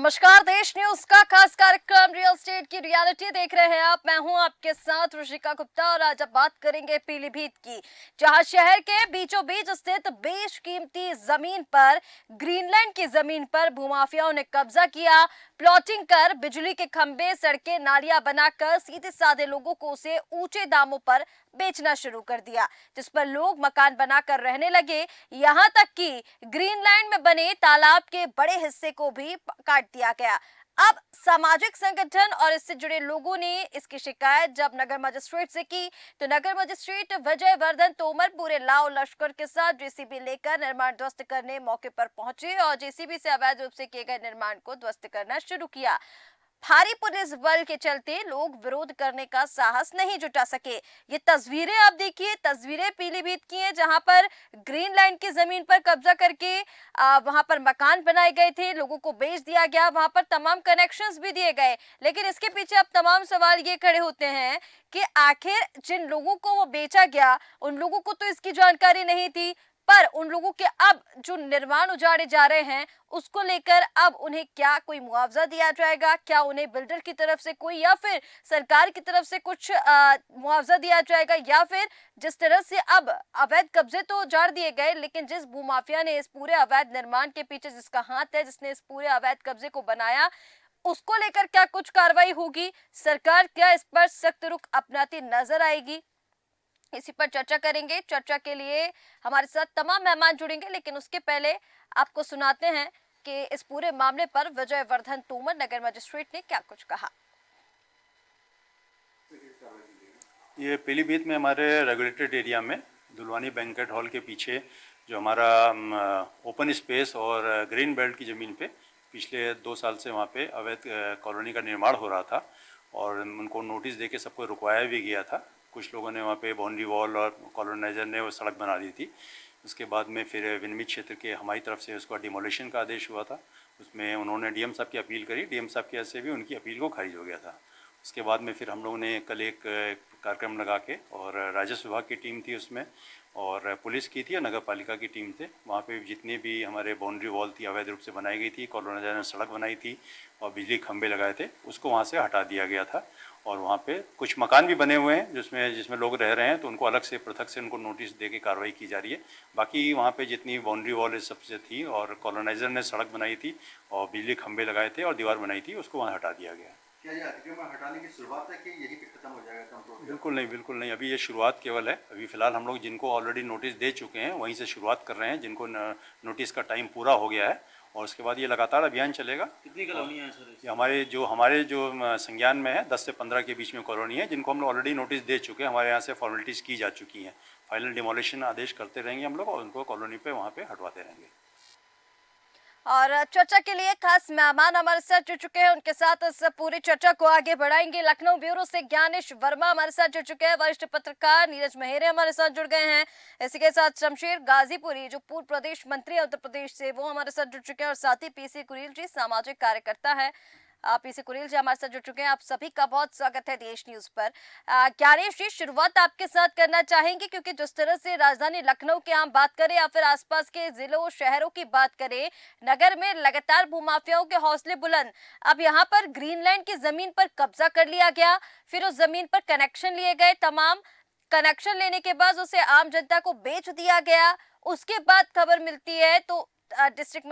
नमस्कार, देश न्यूज का खास कार्यक्रम रियल एस्टेट की रियलिटी देख रहे हैं आप। मैं हूं आपके साथ ऋषिका गुप्ता और आज अब बात करेंगे पीलीभीत की, जहां शहर के बीचों बीच स्थित बेशकीमती जमीन पर, ग्रीनलैंड की जमीन पर भूमाफियाओं ने कब्जा किया। प्लॉटिंग कर बिजली के खंभे, सड़कें, नालियां बनाकर सीधे साधे लोगों को उसे ऊंचे दामों पर बेचना शुरू कर दिया, जिस पर लोग मकान बनाकर रहने लगे। यहाँ तक कि ग्रीनलैंड में बने तालाब के बड़े हिस्से को भी काट दिया गया। अब सामाजिक संगठन और इससे जुड़े लोगों ने इसकी शिकायत जब नगर मजिस्ट्रेट से की, तो नगर मजिस्ट्रेट विजय वर्धन तोमर पूरे लाव लश्कर के साथ जेसीबी लेकर निर्माण ध्वस्त करने मौके पर पहुंचे और जेसीबी से अवैध रूप से किए गए निर्माण को ध्वस्त करना शुरू किया। भारी पुलिस बल के चलते लोग विरोध करने का साहस नहीं जुटा सके। ये तस्वीरें आप देखिए, तस्वीरें पीलीभीत की हैं, जहां पर ग्रीनलैंड की जमीन पर कब्जा करके वहां पर मकान बनाए गए थे, लोगों को बेच दिया गया, वहां पर तमाम कनेक्शंस भी दिए गए। लेकिन इसके पीछे अब तमाम सवाल ये खड़े होते हैं कि आखिर जिन लोगों को वो बेचा गया, उन लोगों को तो इसकी जानकारी नहीं थी, पर उन लोगों के अब जो निर्माण उजाड़े जा रहे हैं उसको लेकर अब उन्हें क्या कोई मुआवजा दिया जाएगा? क्या उन्हें बिल्डर की तरफ से कोई या फिर सरकार की तरफ से कुछ मुआवजा दिया जाएगा? या फिर जिस तरह से अब अवैध कब्जे तो उजाड़ दिए गए, लेकिन जिस भूमाफिया ने इस पूरे अवैध निर्माण के पीछे जिसका हाथ है, जिसने इस पूरे अवैध कब्जे को बनाया, उसको लेकर क्या कुछ कार्रवाई होगी? सरकार क्या इस पर सख्त रुख अपनाती नजर आएगी? इसी पर चर्चा करेंगे। चर्चा के लिए हमारे साथ तमाम मेहमान जुड़ेंगे, लेकिन उसके पहले आपको सुनाते हैं कि इस पूरे मामले पर विजय वर्धन तोमर नगर मजिस्ट्रेट ने क्या कुछ कहा। ये पीलीभीत में हमारे रेगुलेटेड एरिया में दुलवानी बैंकेट हॉल के पीछे जो हमारा ओपन स्पेस और ग्रीन बेल्ट की ज़मीन पे पिछले 2 साल से वहाँ पे अवैध कॉलोनी का निर्माण हो रहा था और उनको नोटिस देके सबको रुकवाया भी गया था। कुछ लोगों ने वहाँ पे बाउंड्री वॉल और कॉलोनाइजर ने वो सड़क बना दी थी। उसके बाद में फिर विनिमित क्षेत्र के हमारी तरफ से उसका डिमोलिशन का आदेश हुआ था। उसमें उन्होंने डीएम साहब की अपील करी, डीएम साहब की वजह से भी उनकी अपील को खारिज हो गया था। उसके बाद में फिर हम लोगों ने कल एक कार्यक्रम लगा के, और राजस्व विभाग की टीम थी उसमें और पुलिस की थी और नगर पालिका की टीम थे। वहाँ पे जितने भी हमारे बाउंड्री वॉल थी अवैध रूप से बनाई गई थी, कॉलोनाइजर ने सड़क बनाई थी और बिजली खंभे लगाए थे, उसको वहाँ से हटा दिया गया था। और वहाँ पे कुछ मकान भी बने हुए हैं जिसमें लोग रह रहे हैं, तो उनको अलग से पृथक से उनको नोटिस दे के कार्रवाई की जा रही है। बाकी वहाँ पे जितनी बाउंड्री वॉल सबसे थी और कॉलोनाइजर ने सड़क बनाई थी और बिजली खंभे लगाए थे और दीवार बनाई थी, उसको वहाँ हटा दिया गया। क्या ये अतिक्रमण हटाने की शुरुआत है कि यही पे खत्म हो जाएगा कंट्रोल? बिल्कुल नहीं, बिल्कुल नहीं। अभी ये शुरुआत केवल है। अभी फ़िलहाल हम लोग जिनको ऑलरेडी नोटिस दे चुके हैं वहीं से शुरुआत कर रहे हैं, जिनको नोटिस का टाइम पूरा हो गया है, और उसके बाद ये लगातार अभियान चलेगा। कितनी कॉलोनियाँ हैं सर? हमारे जो संज्ञान में है 10 से 15 के बीच में कॉलोनी है, जिनको हम लोग ऑलरेडी नोटिस दे चुके हैं। हमारे यहाँ से फॉर्मेलिटीज़ की जा चुकी हैं। फाइनल डिमोलिशन आदेश करते रहेंगे हम लोग और उनको कॉलोनी पे वहाँ पे हटवाते रहेंगे। और चर्चा के लिए खास मेहमान हमारे साथ जुड़ चुके हैं, उनके साथ इस पूरी चर्चा को आगे बढ़ाएंगे। लखनऊ ब्यूरो से ज्ञानेश वर्मा हमारे साथ जुड़ चुके हैं, वरिष्ठ पत्रकार नीरज मेहरे हमारे साथ जुड़ गए हैं। इसी के साथ शमशेर गाजीपुरी जो पूर्व प्रदेश मंत्री उत्तर प्रदेश से, वो हमारे साथ जुड़ चुके हैं, और साथ ही पीसी कुरील जी सामाजिक कार्यकर्ता है। पीसी कुरील जी हमारे साथ जुड़ चुके हैं। आप सभी का बहुत स्वागत है देश न्यूज पर। ज्ञानेश जी, शुरुआत आपके साथ करना चाहेंगे, क्योंकि जिस तरह से राजधानी लखनऊ की हम बात करें या फिर आसपास के जिलों शहरों की बात करें, नगर में लगातार भूमाफियाओं के हौसले बुलंद। अब यहाँ पर ग्रीनलैंड की जमीन पर कब्जा कर लिया गया, फिर उस जमीन पर कनेक्शन लिए गए, तमाम कनेक्शन लेने के बाद उसे आम जनता को बेच दिया गया। उसके बाद खबर मिलती है तो डिस्ट्रिक्ट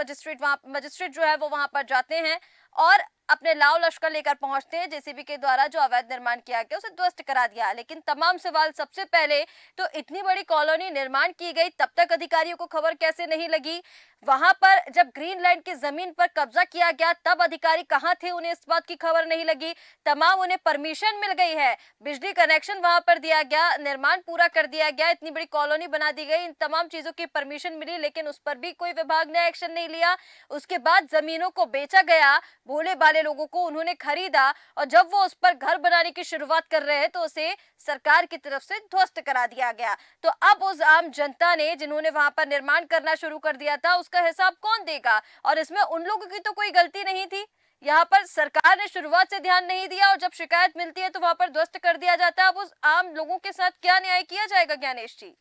मजिस्ट्रेट जो है वो वहां पर जाते हैं और अपने लाव लश्कर लेकर पहुंचते हैं। जेसीबी के द्वारा जो अवैध निर्माण किया गया उसे ध्वस्त करा दिया। लेकिन तमाम सवाल, सबसे पहले तो इतनी बड़ी कॉलोनी निर्माण की गई, तब तक अधिकारियों को खबर कैसे नहीं लगी? वहां पर जब ग्रीनलैंड की जमीन पर कब्जा किया गया तब अधिकारी कहां थे, उन्हें इस बात की खबर नहीं लगी? तमाम उन्हें परमिशन मिल गई है, बिजली कनेक्शन वहां पर दिया गया, निर्माण पूरा कर दिया गया, इतनी बड़ी कॉलोनी बना दी गई, इन तमाम चीजों की परमिशन मिली, लेकिन उस पर भी कोई विभाग ने एक्शन नहीं लिया। उसके बाद जमीनों को बेचा गया, भोले भाले लोगों को उन्होंने खरीदा, और जब वो उस पर घर बनाने की शुरुआत कर रहे हैं तो उसे सरकार की तरफ से ध्वस्त करा दिया गया। तो अब उस आम जनता ने, जिन्होंने वहां पर निर्माण करना शुरू कर दिया था, उसका हिसाब कौन देगा? और इसमें उन लोगों की तो कोई गलती नहीं थी। यहाँ पर सरकार ने शुरुआत से ध्यान नहीं दिया और जब शिकायत मिलती है तो वहां पर ध्वस्त कर दिया जाता है। अब उस आम लोगों के साथ क्या न्याय किया जाएगा, ज्ञानेश जी?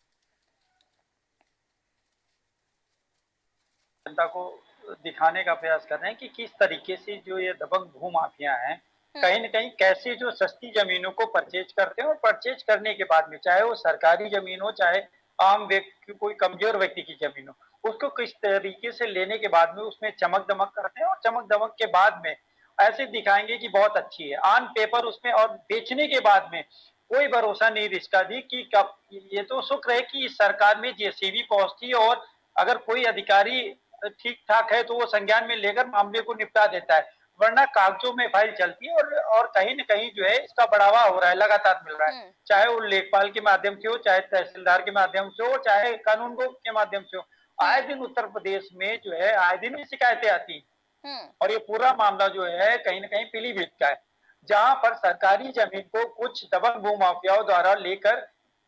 जनता को दिखाने का प्रयास कर रहे हैं कि किस तरीके से जो ये दबंग भूमाफिया हैं, कहीं न कहीं कैसे जो सस्ती ज़मीनों को परचेज़ करते हैं और परचेज़ करने के बाद में चाहे वो सरकारी ज़मीन हो, चाहे आम व्यक्ति कोई कमज़ोर व्यक्ति की ज़मीन हो, उसको किस तरीके से लेने के बाद में उसमें चमक-दमक करते हैं और चमक-दमक के बाद में ऐसे दिखाएँगे कि बहुत अच्छी है। ऑन पेपर उसमें और बेचने के बाद में कोई भरोसा नहीं रिश्ता दी कि कब ये तो शुक्र है कि इस सरकार में जेसीबी पहुँचती है और अगर कोई अधिकारी ठीक-ठाक है तो वो संज्ञान में लेकर मामले को निपटा देता है। वरना कागज़ों में फाइल चलती है और कहीं न कहीं जो है इसका बढ़ावा हो रहा है, लगातार मिल रहा है। हम्म। चाहे वो लेखपाल के माध्यम से हो, चाहे तहसीलदार के माध्यम से हो, चाहे कानून गो के माध्यम से हो। आए हम्म। दिन उत्तर प्रदेश में जो है आए दिन शिकायतें आती हैं। हम्म। और ये पूरा मामला जो है कहीं न कहीं पीलीभीत का है, जहाँ पर सरकारी ज़मीन को कुछ दबंग भूमाफियाओं द्वारा लेकर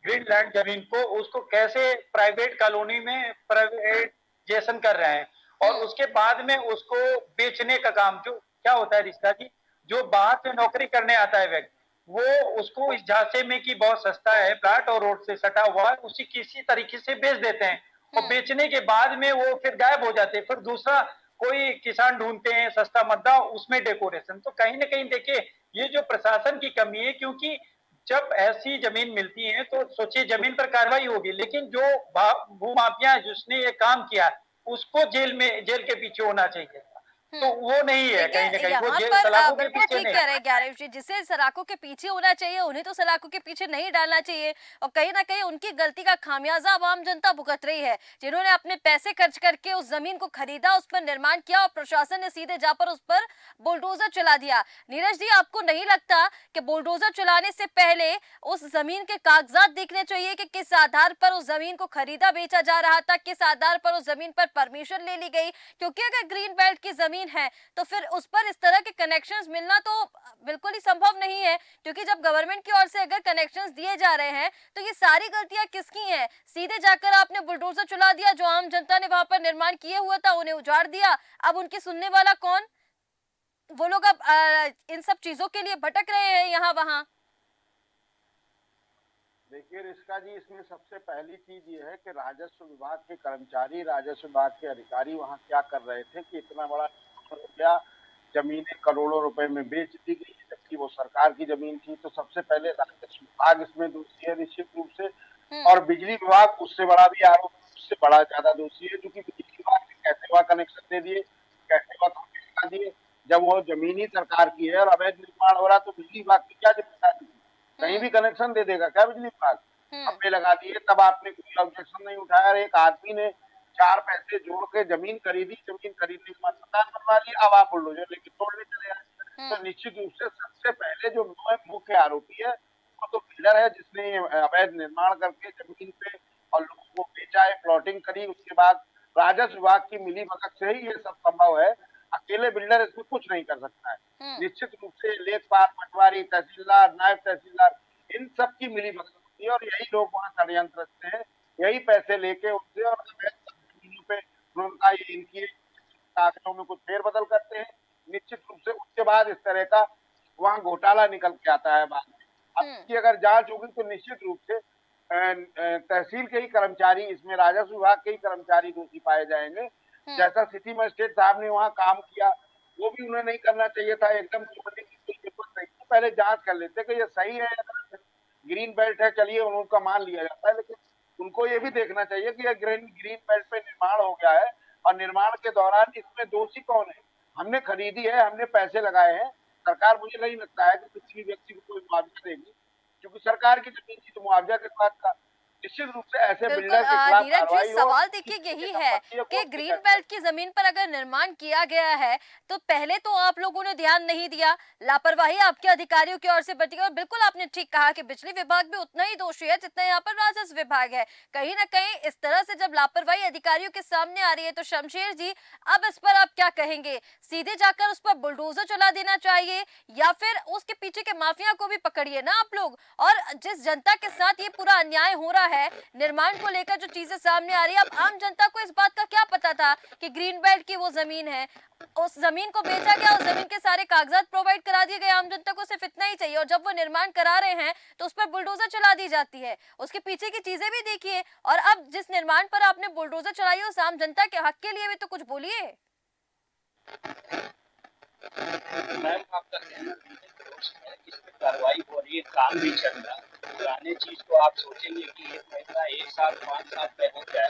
ग्रीनलैंड ज़मीन को उसको कैसे प्राइवेट कॉलोनी में प्राइवेटाइज़ेशन कर रहे हैं और हम्म। उसके बाद में उसको बेचने का काम जो क्या होता है रिश्ता जी, जो बाहर से नौकरी करने आता है व्यक्ति, वो उसको इस झांसे में कि बहुत सस्ता है प्लाट और रोड से सटा हुआ है, उसी किसी तरीके से बेच देते हैं और हम्म। बेचने के बाद में वो फिर गायब हो जाते हैं। फिर दूसरा कोई किसान ढूँढते हैं सस्ता मद्दा उसमें डेकोरेशन। तो कहीं न कहीं देखिए ये जो प्रशासन की कमी है क्योंकि जब ऐसी ज़मीन मिलती है तो सोचिए ज़मीन पर कार्रवाई होगी, लेकिन जो भा भूमाफिया है जिसने ये काम किया, उसको जेल के पीछे होना चाहिए था। तो हम्म। वो नहीं है कहीं न देखिए कहीं, वो यहाँ जेल पर सलाखों के बिल्कुल पीछे ठीक नहीं कह है। रहे हैं ग्यारह जी, जिसे सलाखों के पीछे होना चाहिए उन्हें तो सलाखों के पीछे नहीं डालना चाहिए और कहीं ना कहीं उनकी गलती का खामियाजा अब आम जनता भुगत रही है, जिन्होंने अपने पैसे खर्च करके उस जमीन को खरीदा, उस पर निर्माण किया और प्रशासन ने सीधे जाकर उस पर बुलडोजर चला दिया। नीरज जी, आपको नहीं लगता कि बुलडोजर चलाने से पहले उस जमीन के कागजात देखने चाहिए कि किस आधार पर उस जमीन को खरीदा बेचा जा रहा था, किस आधार पर उस जमीन पर परमिशन ले ली गई? क्योंकि अगर ग्रीन बेल्ट की जमीन है तो फिर उस पर इस तरह के कनेक्शंस मिलना तो बिल्कुल ही संभव नहीं है, क्योंकि जब गवर्नमेंट की ओर से अगर कनेक्शंस दिए जा रहे हैं तो ये सारी गलतियां किसकी हैं? सीधे जाकर आपने बुलडोजर चला दिया, जो आम जनता ने वहां पर निर्माण किए हुआ था उन्हें उजाड़ दिया। अब उनकी सुनने वाला कौन? वो लोग अब इन सब चीजों के लिए भटक रहे हैं यहाँ वहां। देखिए रिश्का जी, इसमें सबसे पहली चीज ये है कि राजस्व विभाग के कर्मचारी, राजस्व विभाग के अधिकारी वहाँ क्या कर रहे थे कि इतना बड़ा हो गया, जमीनें करोड़ों रुपए में बेच दी गई, जबकि वो सरकार की जमीन थी। तो सबसे पहले राजस्व विभाग इसमें दोषी है निश्चित रूप से, और बिजली विभाग उससे बड़ा भी आरोप, उससे बड़ा ज्यादा दोषी है, क्योंकि बिजली विभाग ने कैसे वहाँ कनेक्शन दे दिए, कैसे वहाँ कब्जे लगा दिए, जब वो जमीन ही सरकार की है और अवैध निर्माण हो रहा तो बिजली विभाग की क्या जिम्मेदारी? कहीं भी कनेक्शन दे देगा क्या बिजली विभाग? हमने लगा दिए, तब आपने कोई ऑब्जेक्शन नहीं उठाया। एक आदमी ने 4 पैसे जोड़ के जमीन खरीदी, जमीन खरीदने के बाद मकान बनवा लिया, अब आप बुलडोजर लेके तोड़ने चले आए। तो निश्चित रूप से सबसे पहले जो मुख्य आरोपी है वो तो बिल्डर है, जिसने अवैध निर्माण करके जमीन पे और लोगों को बेचा है, प्लॉटिंग करी। उसके बाद राजस्व विभाग की मिलीभगत से ही ये सब संभव है, अकेले बिल्डर इसमें कुछ नहीं कर सकता है। निश्चित रूप से लेखपाल, पटवारी, तहसीलदार, नायब तहसीलदार, इन सब की मिलीभगत होती है और यही लोग वहाँ षड्यंत्र रचते हैं, यही पैसे लेके उनसे और अवैध जमीनों पे उनका ये इनकी कागजों में कुछ फेरबदल करते हैं। निश्चित रूप से उसके बाद इस तरह का वहाँ घोटाला निकल के आता है बाद में। अब इसकी अगर जांच होगी तो निश्चित रूप से तहसील के ही कर्मचारी, इसमें राजस्व विभाग के ही कर्मचारी दोषी पाए जाएंगे। जैसा सिटी मजिस्ट्रेट साहब ने वहाँ काम किया, वो भी उन्हें नहीं करना चाहिए था, एकदम छोड़ने की कोई जरूरत नहीं थी। पहले जांच कर लेते कि ये सही है या गलत है। ग्रीन बेल्ट है, चलिए उनका मान लिया जाता है, लेकिन उनको ये भी देखना चाहिए कि ये ग्रीन ग्रीन बेल्ट पे निर्माण हो गया है और निर्माण के दौरान इसमें दोषी कौन है? हमने खरीदी है, हमने पैसे लगाए हैं। सरकार, मुझे नहीं लगता है कि किसी भी व्यक्ति को कोई मुआवजा देगी, क्योंकि सरकार की जमीन थी तो मुआवजा के बाद का। निश्चित रूप से ऐसे बिल्कुल बिल्डर के खिलाफ नीरज जी, कार्रवाई हो। सवाल देखिए जिसकी यही है संपत्ति है कि वो ग्रीन शिकायत बेल्ट की जमीन पर अगर निर्माण किया गया है तो पहले तो आप लोगों ने ध्यान नहीं दिया, लापरवाही आपके अधिकारियों की ओर से बरती गई। और बिल्कुल आपने ठीक कहा कि बिजली विभाग भी उतना ही दोषी है जितना यहाँ पर राजस्व विभाग है। कहीं ना कहीं इस तरह से जब लापरवाही अधिकारियों के सामने आ रही है तो शमशेर जी, अब इस पर आप क्या कहेंगे? सीधे जाकर उस पर बुलडोजर चला देना चाहिए या फिर उसके पीछे के माफिया को भी पकड़िए ना आप लोग? और जिस जनता के साथ ये पूरा अन्याय हो रहा है, निर्माण को लेकर जो चीजें सामने आ रही है, अब आम जनता को इस बात का क्या पता था कि ग्रीन बेल्ट की वो जमीन है, उस जमीन को बेचा गया, उस जमीन के सारे कागजात प्रोवाइड करा दिए गए, आम जनता को सिर्फ इतना ही चाहिए। और जब वो निर्माण करा रहे हैं तो उस पर बुलडोजर चला दी जाती है, उसके पीछे की चीजें भी देखिए। और अब जिस निर्माण पर आपने बुलडोजर चलाई है उस आम जनता के हक के लिए भी तो कुछ बोलिए। मैम आपका कहना बिल्कुल दुरुस्त है, इस पे कार्रवाई हो रही है, काम भी चल रहा है। पुराने चीज को आप सोचेंगे कि 1 महीना, 1 साल, 5 साल में हो जाए।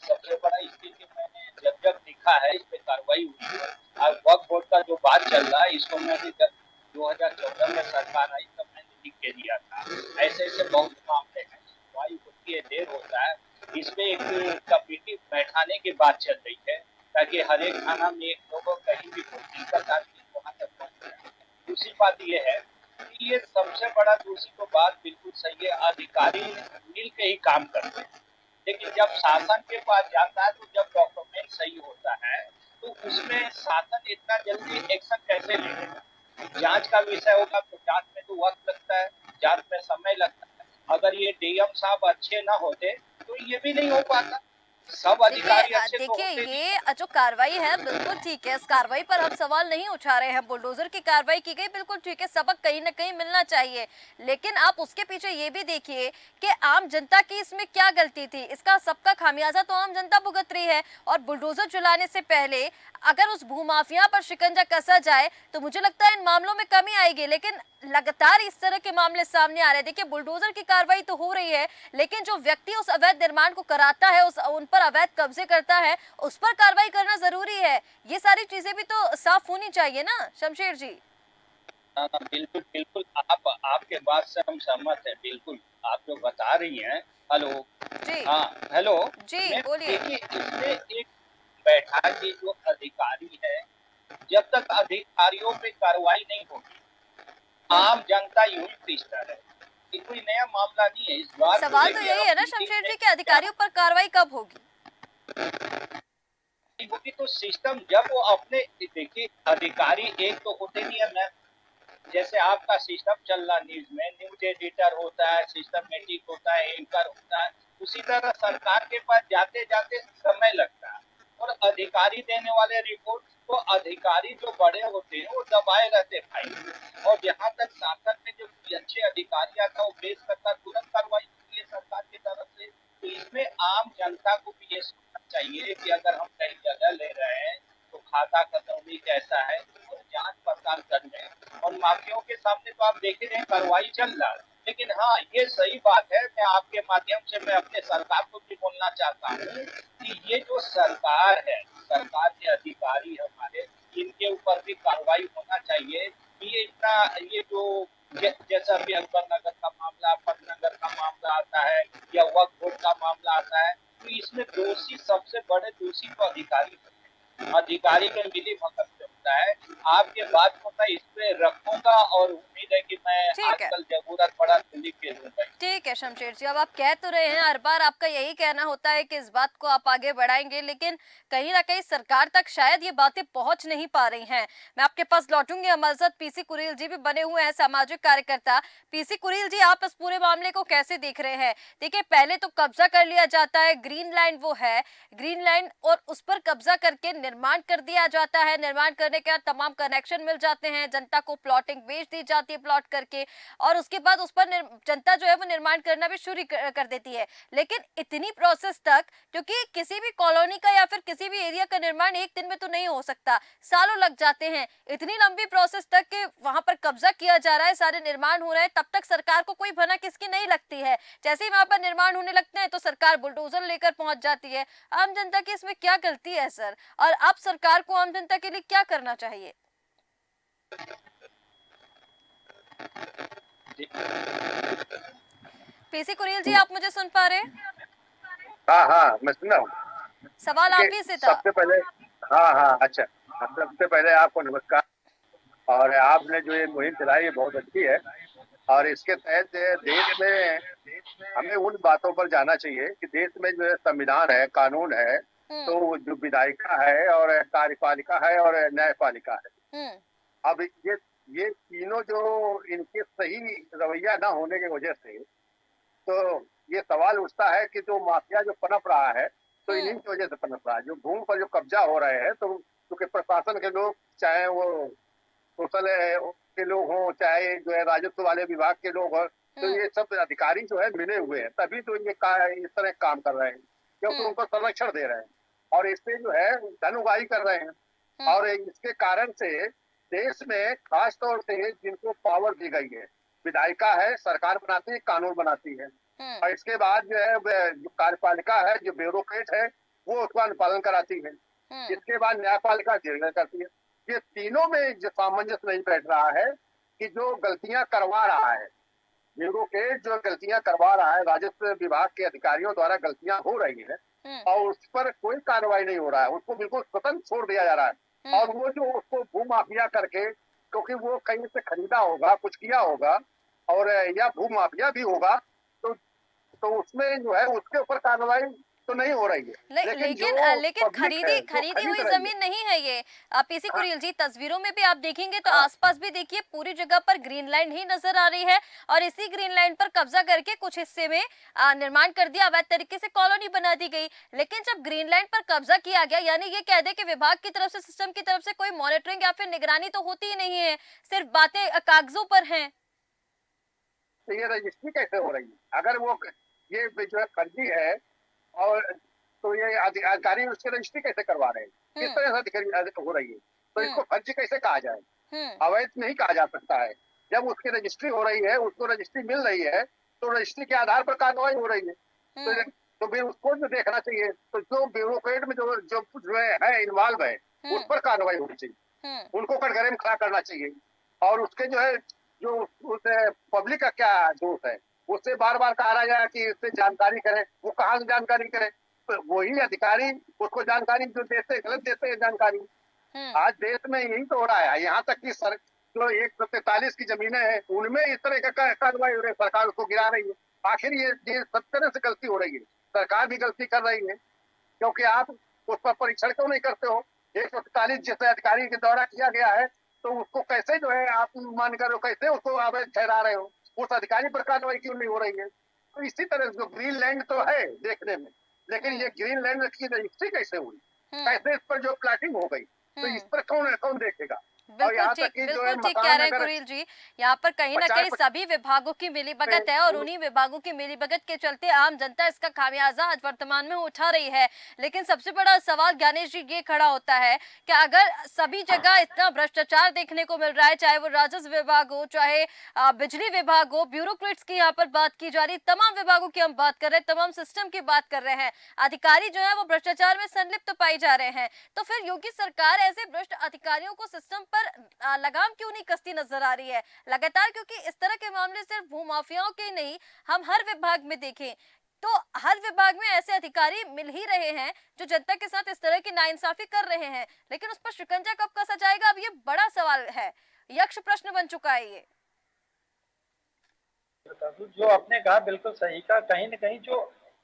सबसे बड़ा स्थिति मैंने जब देखा है इस पे कार्रवाई हुई है। आज वक्फ बोर्ड का जो बात चल रहा है, इसको मैंने जब 2014 में सरकार आई तब मैंने लिख के दिया था। ऐसे बहुत मामले हैं, सुनवाई होती है, देर होता है। इसमें एक कमेटी बैठाने की बात चल रही है, ताकि हर एक थाना में एक लोगों कहीं भी कोई दिक्कत आती है वहां तक पहुंच जाए। दूसरी बात ये है कि ये सबसे बड़ा दूसरी तो बात बिल्कुल सही है, अधिकारी मिल के ही काम करते हैं, लेकिन जब शासन के पास जाता है तो जब डॉक्यूमेंट सही होता है तो उसमें शासन इतना जल्दी एक्शन कैसे लेगा। जांच का विषय होगा तो जांच में तो वक्त लगता है, जांच में समय लगता है। अगर ये डीएम साहब अच्छे ना होते तो ये भी नहीं हो पाता। सब अधिकारी अच्छे तो देखिए होते नहीं। ये जो कार्रवाई है बिल्कुल ठीक है, इस कार्रवाई पर हम सवाल नहीं उठा रहे हैं। बुलडोजर की कार्रवाई की गई बिल्कुल ठीक है, सबक कहीं ना कहीं मिलना चाहिए, लेकिन आप उसके पीछे ये भी देखिए कि आम जनता की इसमें क्या गलती थी। इसका सबका खामियाजा तो आम जनता भुगत रही है। और बुलडोजर चलाने से पहले अगर उस भूमाफिया पर शिकंजा कसा जाए तो मुझे लगता है इन मामलों में कमी आएगी, लेकिन लगातार इस तरह के मामले सामने आ रहे हैं। देखिए बुलडोजर की कार्रवाई तो हो रही है, लेकिन जो व्यक्ति उस अवैध निर्माण को कराता है, उन पर अवैध कब्जे करता है, उस पर कार्रवाई करना जरूरी है। ये सारी चीजें भी तो साफ होनी चाहिए ना शमशेर जी। हाँ, बिल्कुल बिल्कुल, आप आपके बात से हम सहमत हैं। बिल्कुल आप जो बता रही हैं। हेलो। जी हाँ हेलो। जी मैं बोलिए। देखिए इसमें एक बैठा के जो अधिकारी है, जब तक अधिकारियों पे कार्रवाई नहीं होगी आम जनता यूं ही पीसता है। ये कोई नया मामला नहीं है। इस बार तो सवाल तो देखिए यही अब है ना मीटिंग शमशेर में जी के अधिकारियों पर कार्रवाई कब होगी। होगी तो सिस्टम जब वो अपने देखिए अधिकारी एक तो होते नहीं है मैम। जैसे आपका सिस्टम चल रहा न्यूज में, न्यूज एडिटर होता है, सिस्टमेटिक होता है, एंकर होता है, उसी तरह सरकार के पास जाते जाते समय लगता है। और अधिकारी देने वाले रिपोर्ट तो अधिकारी जो बड़े होते हैं वो दबाए रहते भाई। और जहां तक शासन में जो अच्छे अधिकारी आता है वो पेश करता, तुरंत कार्रवाई होती है सरकार की तरफ से। तो इसमें आम जनता को भी ये सोचना चाहिए कि अगर हम कहीं जगह ले रहे हैं तो खाता खतौनी कैसा है और जांच पड़ताल करने। और माफियाओं के सामने तो आप देख रहे हैं कार्रवाई चल रहा है। लेकिन हाँ ये सही बात है, मैं आपके माध्यम से मैं अपने सरकार को भी बोलना चाहता हूँ कि ये जो सरकार है, सरकार के अधिकारी हमारे, इनके ऊपर भी कार्रवाई होना चाहिए। कि ये इतना ये जो जैसा भी अकबर नगर का मामला, पटनगर का मामला आता है या वक्फ बोर्ड का मामला आता है, तो इसमें दोषी सबसे बड़े दोषी तो अधिकारी होते हैं। अधिकारी के मिली भगत से होता है। आपके बात को मैं इस पे रखूंगा और उम्मीद है कि मैं ठीक है आजकल जरूरत पड़ा तो लिख के दूंगा। ठीक है शमशेर जी, अब आप कह तो रहे हैं, हर बार आपका यही कहना होता है कि इस बात को आप आगे बढ़ाएंगे, लेकिन कहीं ना कहीं सरकार तक शायद ये बातें पहुंच नहीं पा रही हैं। मैं आपके पास लौटूंगी। हमारे साथ पीसी कुरील जी भी बने हुए हैं, सामाजिक कार्यकर्ता। पीसी कुरील जी, आप इस पूरे मामले को कैसे देख रहे हैं। देखिए पहले तो कब्जा कर लिया जाता है, ग्रीन लाइन वो है, ग्रीन लाइन, और उस पर कब्जा करके निर्माण कर दिया जाता है। निर्माण करने के बाद तमाम कनेक्शन मिल जाते हैं, जनता को प्लॉटिंग बेच दी जाती है प्लॉट करके, और उसके बाद उस पर जनता जो है वो निर्माण करना भी शुरू कर देती है। लेकिन इतनी प्रोसेस तक, क्योंकि किसी भी कॉलोनी का या फिर किसी भी एरिया का निर्माण एक दिन में तो नहीं हो सकता, सालों लग जाते हैं। इतनी लंबी प्रोसेस तक के वहां पर कब्जा किया जा रहा है, सारे निर्माण हो रहे हैं, तब तक सरकार को कोई भनक इसकी नहीं लगती है। जैसे ही वहां पर निर्माण होने लगते हैं तो सरकार बुलडोजर लेकर पहुंच जाती है। आम जनता की इसमें क्या गलती है सर, और अब सरकार को आम जनता के लिए क्या करना चाहिए। पीसी कुरील जी, आप मुझे सुन पा रहे हैं। हाँ हाँ, मैं सुन रहा हूँ सवाल आप कि ही से था। सबसे पहले, हाँ हाँ अच्छा, सबसे पहले आपको नमस्कार। और आपने जो ये मुहिम चलाई है बहुत अच्छी है। और इसके तहत देश में हमें उन बातों पर जाना चाहिए कि देश में जो है संविधान है, कानून है, हम्म तो जो विधायिका है और कार्यपालिका है और न्यायपालिका है। हम्म अब ये तीनों जो इनके सही रवैया ना होने की वजह से, तो ये सवाल उठता है कि जो माफिया जो पनप रहा है तो इन्हीं हम्म की वजह से पनप रहा है। जो भूमि पर जो कब्जा हो रहे हैं, तो क्योंकि प्रशासन के लोग, चाहे वो सोशल के लोग हों, चाहे जो है राजस्व वाले विभाग के लोग हों, तो हम्म ये सब अधिकारी जो है मिले हुए हैं, तभी तो ये इस तरह काम कर रहे हैं, क्योंकि हम्म उनको संरक्षण दे रहे हैं और इससे जो है धन उगाही कर रहे हैं। और इसके कारण से देश में खास तौर से जिनको पावर दी गई है, विधायिका है, सरकार बनाती है, कानून बनाती है, और इसके बाद जो है जो कार्यपालिका है, जो ब्यूरोक्रेट है, वो उसका अनुपालन कराती है। इसके बाद न्यायपालिका निर्णय करती है। ये तीनों में जो सामंजस्य नहीं बैठ रहा है कि जो गलतियां करवा रहा है ब्यूरोक्रेट, जो गलतियां करवा रहा है, राजस्व विभाग के अधिकारियों द्वारा गलतियां हो रही है और उस पर कोई कार्रवाई नहीं हो रहा है, उसको बिल्कुल स्वतंत्र छोड़ दिया जा रहा है। और वो जो उसको भूमाफिया करके, क्योंकि वो कहीं से खरीदा होगा, कुछ किया होगा और या भूमाफिया भी होगा, तो उसमें जो है उसके ऊपर कार्रवाई तो नहीं हो रही है। लेकिन खरीदी हुई जमीन नहीं है ये। पीसी कुरियल जी, तस्वीरों में भी आप देखेंगे तो आसपास भी देखिए पूरी जगह पर ग्रीन लाइन ही नजर आ रही है और इसी ग्रीन लाइन पर कब्जा करके कुछ हिस्से में निर्माण कर दिया, अवैध तरीके से कॉलोनी बना दी गई। लेकिन जब ग्रीन लाइन पर कब्जा किया गया, यानी ये कह दे कि विभाग की तरफ से, सिस्टम की तरफ से कोई मॉनिटरिंग या फिर निगरानी तो होती ही नहीं है, सिर्फ बातें कागजों पर हैं। तो ये रजिस्ट्री कैसे हो रही है? अगर वो ये जो है फर्जी है और तो ये अधिकारी उसकी रजिस्ट्री कैसे करवा रहे हैं? किस तरह से अधिकारी हो रही है? तो इसको फर्जी कैसे कहा जाए? अवैध नहीं कहा जा सकता है। जब उसकी रजिस्ट्री हो रही है, उसको रजिस्ट्री मिल रही है, तो रजिस्ट्री के आधार पर कार्रवाई हो रही है। तो फिर उसको जो देखना चाहिए, तो जो ब्यूरोक्रेट में जो है इन्वॉल्व है, उस पर कार्रवाई होनी चाहिए, उनको कटघरे में खड़ा करना चाहिए। और उसके जो है जो उस पब्लिक का क्या दोष है, उससे बार बार कहा जाए कि इससे जानकारी करें, वो कहाँ से जानकारी करें? तो वही अधिकारी उसको जानकारी जो देते हैं, गलत देते हैं जानकारी। आज देश में यही तो हो रहा है। यहाँ तक कि जो 143 की जमीनें हैं, उनमें इस तरह का कार्रवाई हो रही है, सरकार उसको गिरा रही है। आखिर ये सब तरह से गलती हो रही है, सरकार भी गलती कर रही है, क्योंकि आप उस पर परीक्षण क्यों नहीं करते हो? 143 जैसे अधिकारी के द्वारा किया गया है, तो उसको कैसे जो है आप मानकर कैसे उसको अवैध ठहरा रहे हो? उस अधिकारी पर कार्रवाई क्यों नहीं हो रही है? तो इसी तरह जो ग्रीन लैंड तो है देखने में, लेकिन ये ग्रीन लैंड की रजिस्ट्री कैसे हुई, कैसे इस पर जो प्लाटिंग हो गई, तो इस पर कौन देखेगा? और यहाँ तक कि जो है बिल्कुल ठीक कह रहे हैं मकान कुरियल जी। यहाँ पर कहीं ना कहीं सभी विभागों की मिलीभगत है और उन्हीं विभागों की मिलीभगत के चलते आम जनता इसका खामियाजा आज वर्तमान में उठा रही है। लेकिन सबसे बड़ा सवाल ज्ञानेश जी ये खड़ा होता है कि अगर सभी जगह इतना भ्रष्टाचार देखने को मिल रहा है, चाहे वो राजस्व विभाग हो, चाहे बिजली विभाग हो, ब्यूरोक्रेट्स की यहाँ पर बात की जा रही, तमाम विभागों की हम बात कर रहे हैं, तमाम सिस्टम की बात कर रहे हैं, अधिकारी जो है वो भ्रष्टाचार में संलिप्त पाई जा रहे हैं, तो फिर योगी सरकार ऐसे भ्रष्ट अधिकारियों को सिस्टम पर लगाम क्यों नहीं कसती नजर आ रही है लगातार? क्योंकि इस तरह के मामले सिर्फ भूमाफियाओं के नहीं, हम हर विभाग में देखें तो हर विभाग में ऐसे अधिकारी मिल ही रहे हैं जो जनता के साथ इस तरह की नाइंसाफी कर रहे हैं। लेकिन उस पर शिकंजा कब कसा जाएगा, अब ये बड़ा सवाल है, यक्ष प्रश्न बन चुका है ये। जो आपने कहा बिल्कुल सही कहा। कहीं न कहीं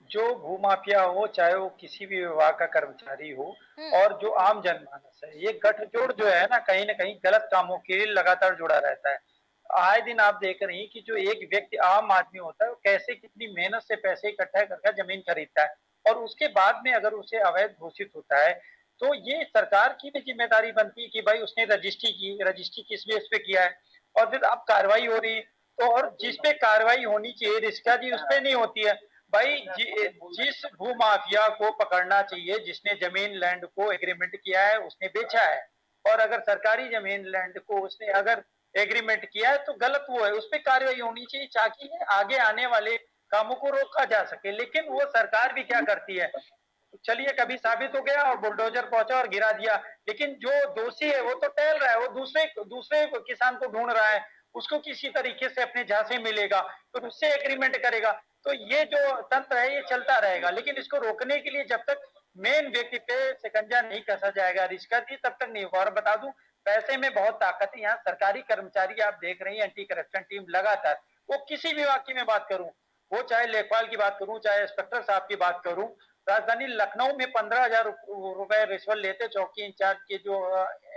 जो भूमाफिया हो, चाहे वो किसी भी विभाग का कर्मचारी हो और जो आम जनमानस है, ये गठजोड़ जो है ना, कहीं न कहीं गलत कामों के लिए लगातार जुड़ा रहता है। आए दिन आप देख रही हैं कि जो एक व्यक्ति आम आदमी होता है, वो कैसे कितनी मेहनत से पैसे इकट्ठा करके जमीन खरीदता है और उसके बाद में अगर उसे अवैध घोषित होता है, तो ये सरकार की भी जिम्मेदारी बनती है कि भाई उसने रजिस्ट्री किस बेस पे किया है और फिर अब कार्रवाई हो रही है, तो और जिस पे कार्रवाई होनी चाहिए रिश्का जी उस पे नहीं होती है। भाई जिस भूमाफिया को पकड़ना चाहिए, जिसने जमीन लैंड को एग्रीमेंट किया है, उसने बेचा है, और अगर सरकारी जमीन लैंड को उसने अगर एग्रीमेंट किया है तो गलत वो है, उस पर कार्रवाई होनी चाहिए ताकि आगे आने वाले कामों को रोका जा सके। लेकिन वो सरकार भी क्या करती है, चलिए कभी साबित हो गया और बुलडोजर पहुंचा और गिरा दिया, लेकिन जो दोषी है वो तो टहल रहा है, वो दूसरे किसान को ढूंढ रहा है, उसको किसी तरीके से अपने झांसे मिलेगा तो उससे एग्रीमेंट करेगा। तो ये जो तंत्र है ये चलता रहेगा, लेकिन इसको रोकने के लिए जब तक मेन व्यक्ति पे शिकंजा नहीं कसा जाएगा रिश्का जी, तब तक नहीं होगा। और बता दूं, पैसे में बहुत ताकत है। यहाँ सरकारी कर्मचारी आप देख रही है, एंटी करप्शन टीम लगातार, वो किसी विभाग की मैं बात करूं, वो चाहे लेखपाल की बात करूं, चाहे इंस्पेक्टर साहब की बात करूं, राजधानी लखनऊ में 15,000 रुपए रिश्वत लेते चौकी इंचार्ज के जो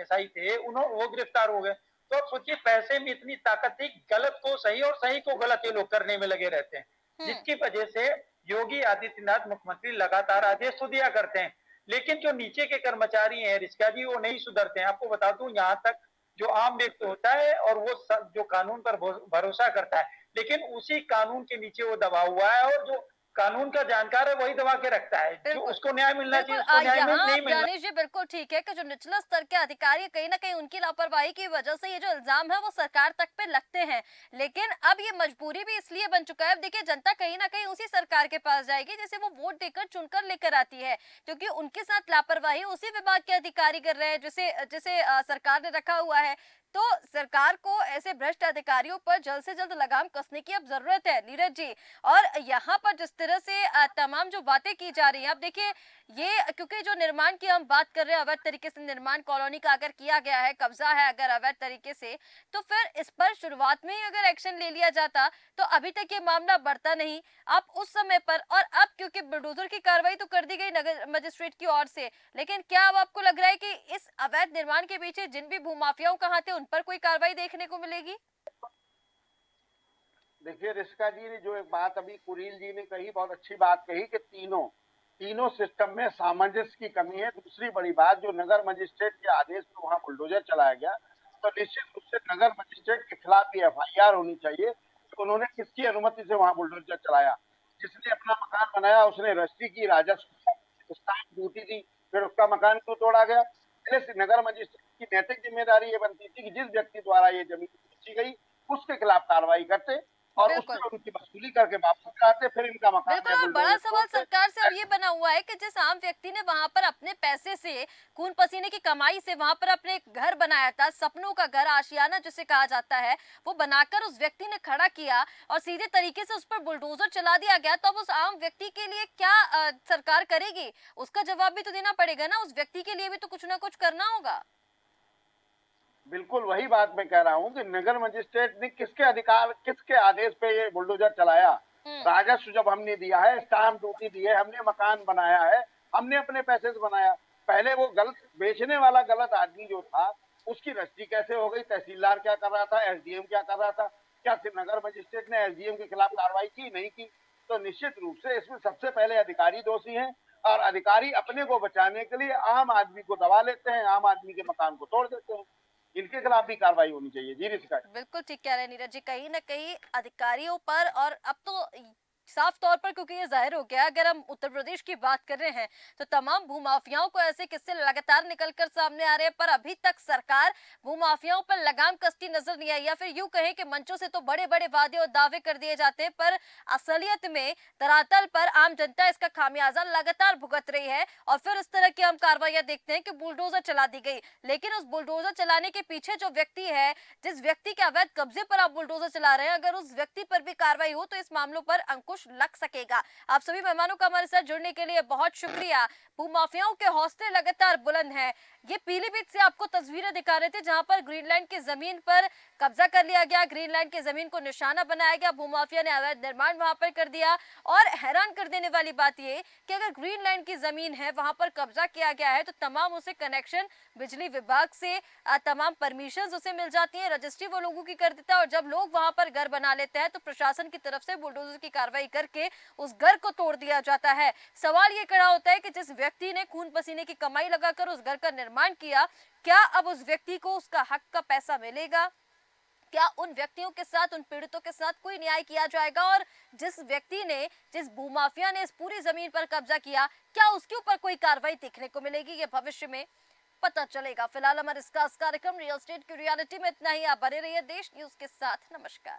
एसआई थे, वो गिरफ्तार हो गए। तो आप सोचिए, पैसे में इतनी ताकत थी, गलत को सही और सही को गलत ये लोग करने में लगे रहते हैं, जिसकी वजह से योगी आदित्यनाथ मुख्यमंत्री लगातार आदेश तो दिया करते हैं, लेकिन जो नीचे के कर्मचारी हैं रिश्का जी, वो नहीं सुधरते हैं। आपको बता दूं, यहाँ तक जो आम व्यक्ति होता है और वो जो कानून पर भरोसा करता है, लेकिन उसी कानून के नीचे वो दबा हुआ है, और जो कानून का जानकार है वही दबा के रखता है, जो बिल्कुल। उसको न्याय मिलना चाहिए बिल्कुल उसको न्याय यहाँ नहीं आप मिलना। जानिश जी बिल्कुल ठीक है कि जो निचला स्तर के अधिकारी हैं, कहीं ना कहीं उनकी लापरवाही की वजह से ये जो इल्जाम है वो सरकार तक पे लगते हैं, लेकिन अब ये मजबूरी भी इसलिए बन चुका है। अब देखिए जनता कहीं ना कहीं उसी सरकार के पास जाएगी जिसे वो वोट देकर चुनकर लेकर आती है, क्योंकि उनके साथ लापरवाही उसी विभाग के अधिकारी कर रहे हैं जिसे जिसे सरकार ने रखा हुआ है। तो सरकार को ऐसे भ्रष्ट अधिकारियों पर जल्द से जल्द लगाम कसने की अब जरूरत है नीरज जी। और यहाँ पर जिस तरह से तमाम जो बातें की जा रही हैं, अब देखिए ये क्योंकि जो निर्माण की हम बात कर रहे हैं, अवैध तरीके से निर्माण कॉलोनी का अगर किया गया है, कब्जा है अगर अवैध तरीके से, तो फिर इस पर शुरुआत में ही अगर एक्शन ले लिया जाता तो अभी तक ये मामला बढ़ता नहीं। आप उस समय पर, और अब क्योंकि बुलडोजर की कार्रवाई तो कर दी गई नगर मजिस्ट्रेट की ओर से, लेकिन क्या अब आपको लग रहा है कि इस अवैध निर्माण के पीछे जिन भी भूमाफियाओं का हाथ है उन पर कोई कार्रवाई देखने को मिलेगी? देखिए रिस्का जी ने जो एक बात अभी कुरील जी ने कही, बहुत अच्छी बात कही कि तीनों सिस्टम में सामंजस्य की कमी है। दूसरी बड़ी बात, जो नगर मजिस्ट्रेट के आदेश में वहां बुलडोजर चलाया गया, तो निश्चित रूप से नगर मजिस्ट्रेट के खिलाफ भी FIR होनी चाहिए कि उन्होंने किसकी अनुमति से वहां बुलडोजर चलाया। जिसने अपना मकान बनाया उसने रजिस्ट्री की, राजस्व स्टाम्प ड्यूटी दी, फिर उसका मकान क्यों तोड़ा गया? पहले से नगर मजिस्ट्रेट की नैतिक जिम्मेदारी ये बनती थी कि जिस व्यक्ति द्वारा ये जमीन बेची गई उसके खिलाफ कार्रवाई करते और उससे बिल्कुल उनकी वसूली करके वापस कराते, फिर इनका मकान बिल्कुल। या और बड़ा बुलडोजर सवाल तोड़ते। सरकार से अब ये बना हुआ है कि जिस आम व्यक्ति ने वहां पर अपने पैसे से, खून पसीने की कमाई से वहां पर अपने घर बनाया था, सपनों का घर, आशियाना जिसे कहा जाता है, वो बनाकर उस व्यक्ति ने खड़ा किया और सीधे तरीके से उस पर बुलडोजर चला दिया गया, तो अब उस आम व्यक्ति के लिए क्या सरकार करेगी? उसका जवाब भी तो देना पड़ेगा ना, उस व्यक्ति के लिए भी तो कुछ ना कुछ करना होगा। बिल्कुल वही बात मैं कह रहा हूँ कि नगर मजिस्ट्रेट ने किसके आदेश पे ये बुलडोजर चलाया? राजस्व जब हमने दिया है, स्टाम्प ड्यूटी दी है, हमने मकान बनाया है, हमने अपने पैसे से बनाया। पहले वो गलत बेचने वाला गलत आदमी जो था उसकी रजिस्ट्री कैसे हो गई? तहसीलदार क्या कर रहा था? SDM क्या कर रहा था? क्या सिर्फ नगर मजिस्ट्रेट ने SDM के खिलाफ कार्रवाई की? नहीं की। तो निश्चित रूप से इसमें सबसे पहले अधिकारी दोषी हैं और अधिकारी अपने को बचाने के लिए आम आदमी को दबा लेते हैं, आम आदमी के मकान को तोड़ देते हैं। इनके खिलाफ भी कार्रवाई होनी चाहिए। जी रिस्का। बिल्कुल ठीक कह रहे हैं नीरज जी, कहीं ना कहीं अधिकारियों पर, और अब तो साफ तौर पर क्योंकि ये जाहिर हो गया, अगर हम उत्तर प्रदेश की बात कर रहे हैं तो तमाम भूमाफियाओं को ऐसे किस्से लगातार निकलकर सामने आ रहे हैं, पर अभी तक सरकार भूमाफियाओं पर लगाम कसती नजर नहीं आई, या फिर यूं कहें कि मंचों से तो बड़े बड़े वादे और दावे कर दिए जाते हैं, पर असलियत में धरातल पर आम जनता इसका खामियाजा लगातार भुगत रही है। और फिर इस तरह की हम कार्रवाइयां देखते हैं कि बुलडोजर चला दी गई, लेकिन उस बुलडोजर चलाने के पीछे जो व्यक्ति है, जिस व्यक्ति के अवैध कब्जे पर आप बुलडोजर चला रहे हैं, अगर उस व्यक्ति पर भी कार्रवाई हो तो इस मामलों पर अंकुश लग सकेगा। आप सभी मेहमानों का हमारे साथ जुड़ने के लिए बहुत शुक्रिया। भूमाफियाओं के हौसले लगातार बुलंद हैं। ये पीलीभीत से आपको तस्वीरें दिखा रहे थे जहां पर ग्रीनलैंड की जमीन पर कब्जा कर लिया गया, ग्रीनलैंड की जमीन को निशाना बनाया गया, भूमाफिया ने अवैध निर्माण वहां पर कर दिया। और हैरान कर देने वाली बात ये कि अगर ग्रीनलैंड की जमीन है, वहां पर कब्जा किया गया है, तो तमाम उसे कनेक्शन बिजली विभाग से, तमाम परमिशन उसे मिल जाती है, रजिस्ट्री वो लोगों की कर देता है, और जब लोग वहां पर घर बना लेते हैं तो प्रशासन की तरफ से बुलडोजर की कार्रवाई करके उस घर को तोड़ दिया जाता है। सवाल ये खड़ा होता है कि जिस व्यक्ति ने खून पसीने की कमाई लगाकर उस घर का निर्माण किया, क्या अब उस व्यक्ति को उसका हक का पैसा मिलेगा? क्या उन व्यक्तियों के साथ, उन पीड़ितों के साथ कोई न्याय किया जाएगा? और जिस व्यक्ति ने, जिस भूमाफिया ने इस पूरी जमीन पर कब्जा किया, क्या उसके ऊपर कोई कार्रवाई देखने को मिलेगी? ये भविष्य में पता चलेगा। फिलहाल हमारे इस कार्यक्रम रियल स्टेट की रियलिटी में इतना ही। आप बने रहिए देश न्यूज के साथ। नमस्कार।